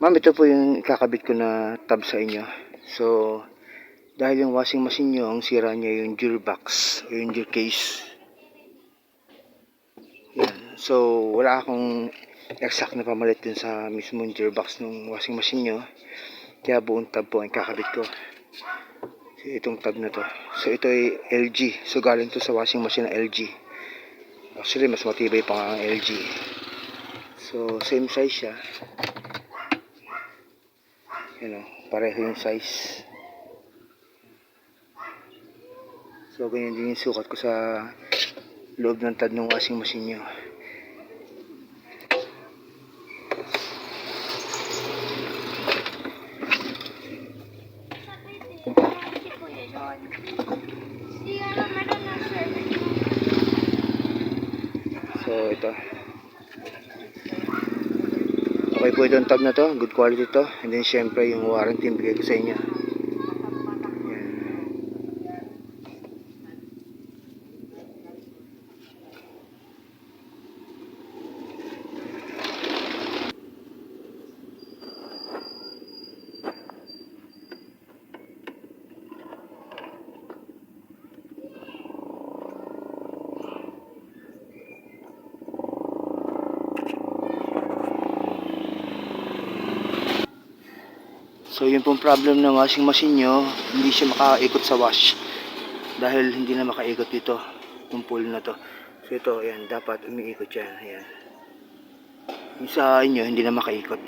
Ma'am, ito po yung ikakabit ko na tab sa inyo. So, dahil yung washing machine nyo, ang sira niya yung gearbox o yung gear case. Yan. So, wala akong exact na pamalit dun sa mismong gearbox ng washing machine nyo. Kaya buong tab po ang ikakabit ko. So, itong tab na to. So, ito ay LG. So, galing to sa washing machine na LG. Actually, mas matibay pa nga ang LG. So, same size siya. Yan o, pareho yung size. So, ganyan din yung sukat ko sa loob ng tab ng washing machine nyo. So, ito. Okay po itong tab na to. Good quality to. And then, syempre, yung warranty yung bigay ko sa inyo. Yan. So, yun pong problem ng washing machine nyo. Hindi siya makaikot sa wash. Dahil hindi na makaikot dito. Yung pool na to. So, ito, ayan. Dapat umiikot yan. Ayan. Yung sa inyo, hindi na makaikot.